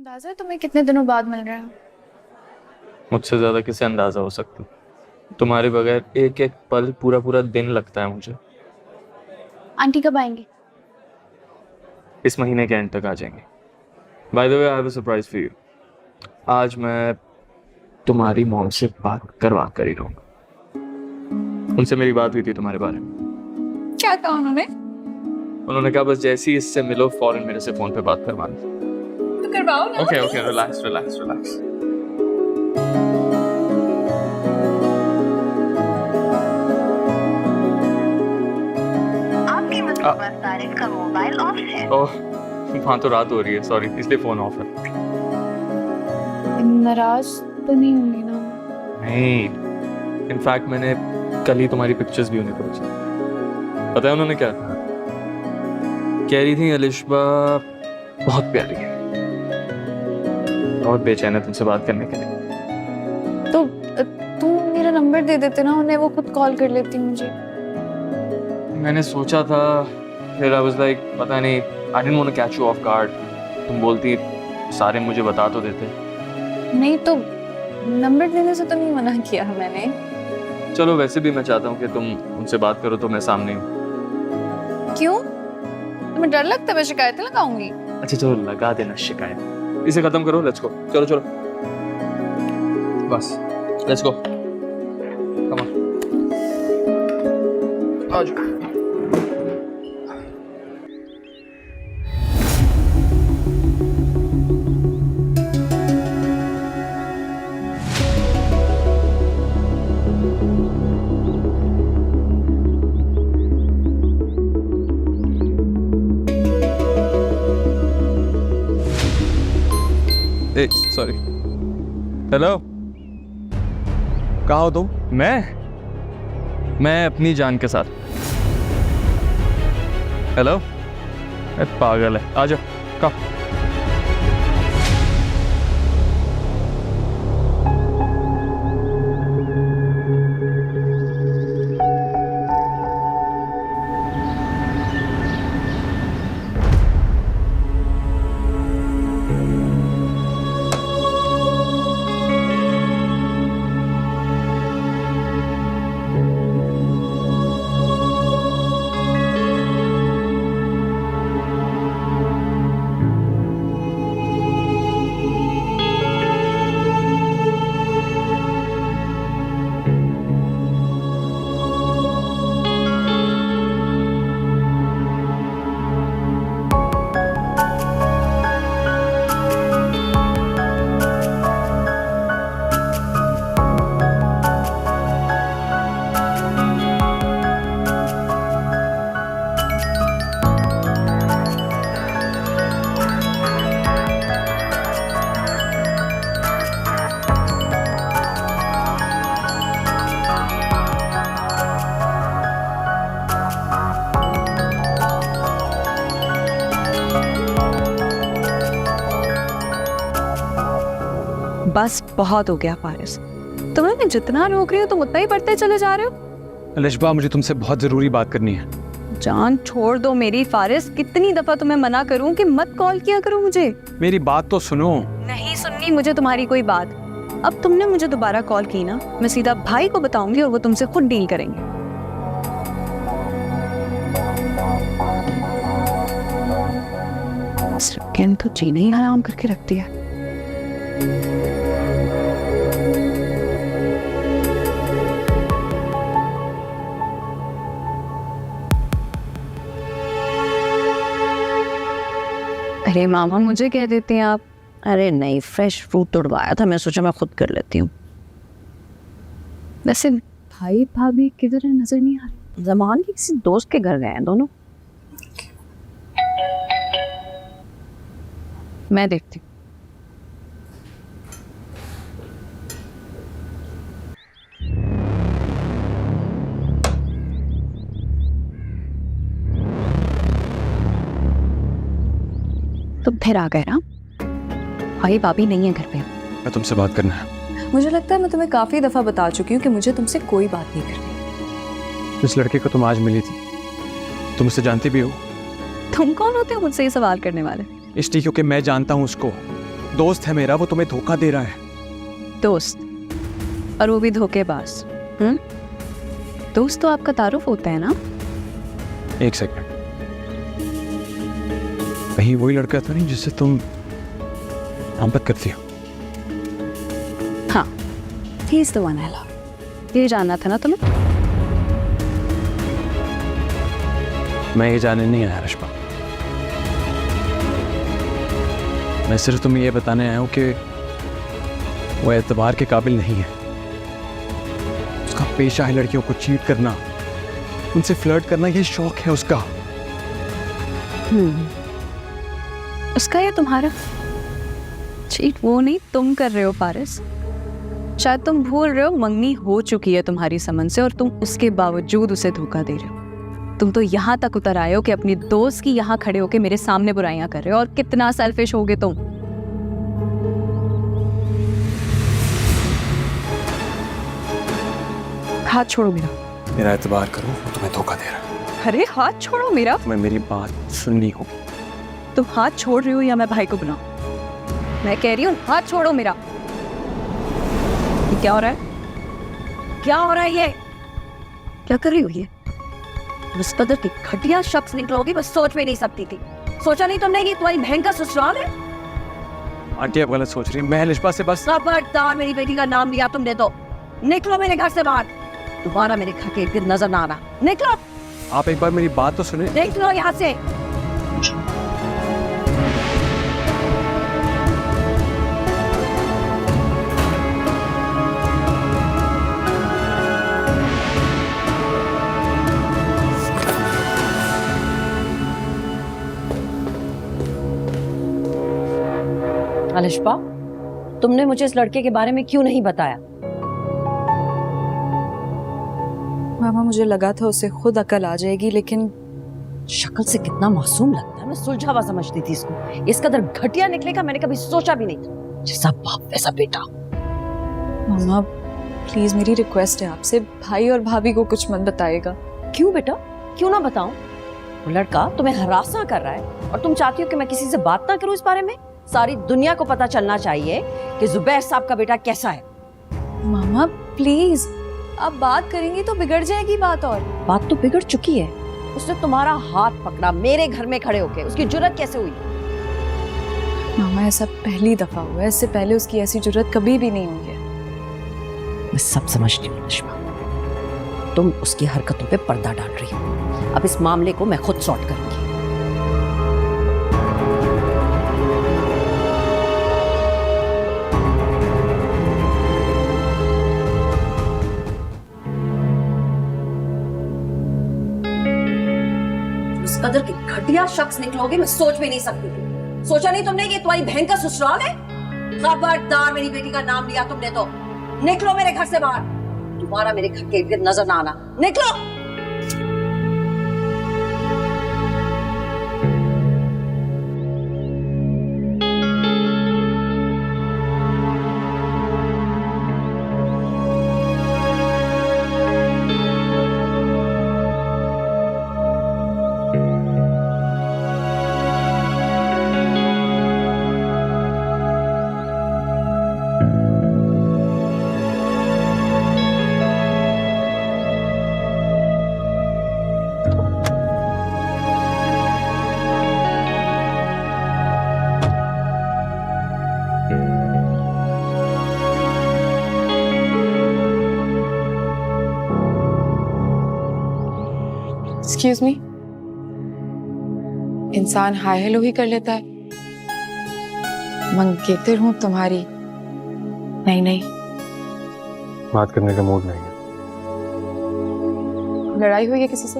अंदाजा है तुम्हें कितने दिनों बाद मिल रहे हैं? मुझसे ज्यादा किसे अंदाजा हो सकता। तुम्हारे बगैर एक एक पल पूरा पूरा दिन लगता है मुझे। आंटी कब आएंगी? इस महीने के एंड तक आ जाएंगे। By the way I have a surprise for you. आज मैं तुम्हारी मॉम से बात करवा कर ही रहूंगा। उनसे मेरी बात हुई थी तुम्हारे बारे में। क्या कहा उन्होंने? उन्होंने कहा बस जैसे ही इससे मिलो फौरन मेरे से फोन पे बात करवाना। तो करवाओ ना। Okay okay relax relax relax. आपके मुतलका सारिफ का मोबाइल ऑफ है। ओह वहाँ तो रात हो रही है, सॉरी इसलिए फोन ऑफ है। नाराज तो नहीं होंगी ना? नहीं, इनफैक्ट मैंने कल ही तुम्हारी पिक्चर्स भी उन्हें भेजी। पता है उन्होंने क्या कहा? कह रही थी अलिशबा बहुत प्यारी है, बहुत बेचैन है तुमसे बात करने के लिए। तो तुम मेरा नंबर दे देते ना उन्हें, वो खुद कॉल कर लेती मुझे। मैंने सोचा था, फिर आई वाज लाइक पता नहीं, I didn't want to catch you off guard. तुम बोलती सारे मुझे बता तो देते। नहीं तो नंबर देने से तो नहीं मना किया मैंने। चलो वैसे भी मैं चाहता हूँ कि तुम उनसे बात करो तो मैं सामने हूँ। क्यों? तुम्हें डर लगता है मैं शिकायतें लगाऊंगी? अच्छा चलो लगा देना शिकायत, इसे खत्म करो। लेट्स गो, चलो चलो बस लेट्स गो, कम ऑन आ जाओ। सॉरी। हेलो, कहाँ हो तुम? मैं अपनी जान के साथ। हेलो, पागल है, आ जाओ कब। बस बहुत हो गया फारिस, तुम्हें मैं जितना रोक रही हूँ तुम उतना ही बढ़ते चले जा रहे हो। अलिशबा मुझे तुमसे बहुत जरूरी बात करनी है। जान छोड़ दो मेरी फारिस, कितनी दफा तुम्हें मना करूं कि मत कॉल किया करो मुझे। मेरी बात तो सुनो। नहीं सुननी मुझे तुम्हारी कोई बात। अब तुमने मुझे दोबारा कॉल की ना, मैं सीधा भाई को बताऊंगी और वो तुमसे खुद डील करेंगे। सिर्फ तो जीना ही हराम करके रख दिया। अरे मामा मुझे कह देते हैं आप। अरे नहीं, फ्रेश फ्रूट तोड़वाया था, मैं सोचा मैं खुद कर लेती हूँ। वैसे भाई भाभी किधर है, नजर नहीं आ रही। जमान के किसी दोस्त के घर गए हैं दोनों। मैं देखती हूँ। तुम फिर आ गए ना? भाई भाभी नहीं है घर पे। मैं तुमसे बात करना है। मुझे लगता है मैं तुम्हें काफी दफा बता चुकी हूँ कि मुझे तुमसे कोई बात नहीं करनी। जिस लड़के को तुम आज मिली थी, तुम उसे जानती भी हो? तुम कौन होते हो मुझसे ये सवाल करने वाले? इसलिए क्योंकि मैं जानता हूँ उसको। दोस्त है मेरा, वो तुम्हें धोखा दे रहा है। दोस्त, और वो भी धोखेबाज। दोस्त तो आपका तारुफ होता है ना। एक सेकंड, कहीं वही लड़का था नहीं जिससे तुम मोहब्बत करती हो? हाँ, he is the one I love. ये जानना था ना तुम्हें? मैं ये जानने नहीं आया रिश्पा, मैं सिर्फ तुम्हें ये बताने आया हूं कि वो एतबार के काबिल नहीं है। उसका पेशा है लड़कियों को चीट करना, उनसे फ्लर्ट करना, ये शौक है उसका। उसका या तुम्हारा? चीट वो नहीं, तुम कर रहे हो पारिस। शायद तुम भूल रहे हो, मंगनी हो चुकी है तुम्हारी समन से और तुम उसके बावजूद उसे धोखा दे रहे हो। तुम तो यहाँ तक उतर आए हो कि अपनी दोस्त की यहाँ खड़े होके मेरे सामने बुराइयां कर रहे हो। और कितना सेल्फिश होगे तुम। हाथ छोड़ो मेरा। मेरा एतबार करो, वो तुम्हें धोखा दे रहा है। अरे हाथ छोड़ो मेरा। तुम्हें मेरी बात सुननी होगी। तुम हाथ छोड़ रही हो या मैं भाई को बुलाऊं? मैं कह रही हूँ हाथ छोड़ो मेरा। ये क्या हो रहा है? क्या हो रहा है ये? क्या कर रही हो ये? उस कदर की घटिया शख्स निकलोगी मैं सोच भी नहीं सकती थी। सोचा नहीं तुमने कि तुम्हारी बहन का ससुराल है? आंटी आप गलत सोच रही हैं, मैं रिश्पा से बस। खबरदार, मेरी बेटी का नाम लिया तुमने तो निकलो मेरे घर से बाहर। दोबारा मेरे घर के इर्द नजर ना आना। निकलो। आप एक बार मेरी बात तो सुने। निकलो यहाँ से। अलिशबा, तुमने मुझे इस लड़के के बारे में क्यों नहीं बताया? मामा मुझे लगा था उसे खुद अकल आ जाएगी, लेकिन शक्ल से कितना मासूम लगता है, मैं सुलझा हुआ समझती थी इसको। इस कदर घटिया निकलेगा मैंने कभी सोचा भी नहीं था। जैसा बाप वैसा बेटा। मामा प्लीज मेरी रिक्वेस्ट है आपसे, भाई और भाभी को कुछ मत बताइएगा। क्यों बेटा, क्यों ना बताऊं? वो लड़का तुम्हें हरासा कर रहा है और तुम चाहती हो कि मैं किसी से बात ना करूं इस बारे में? सारी दुनिया को पता चलना चाहिए कि जुबैर साहब का बेटा कैसा है। मामा प्लीज, आप बात करेंगी तो बिगड़ जाएगी बात। और बात तो बिगड़ चुकी है। उसने तुम्हारा हाथ पकड़ा मेरे घर में खड़े होके, उसकी जुर्रत कैसे हुई? मामा ऐसा पहली दफा हुआ है, इससे पहले उसकी ऐसी जुर्रत कभी भी नहीं हुई है। मैं सब समझती हूँ निश्मा, तुम उसकी हरकतों पे पर्दा डाल रही हो। अब इस मामले को मैं खुद सॉर्ट करूंगी। उस कदर की घटिया शख्स निकलोगे मैं सोच भी नहीं सकती थी। सोचा नहीं तुमने कि तुम्हारी बहन का ससुराल है? खबरदार, मेरी बेटी का नाम लिया तुमने तो निकलो मेरे घर से बाहर। दोबारा मेरे घर के इर्द नजर ना आना। निकलो। एक्सक्यूज मी, इंसान हाय हेलो ही कर लेता है। मंगेतर हूं तुम्हारी। नहीं नहीं, बात करने का मूड नहीं है। लड़ाई हुई है किसी से?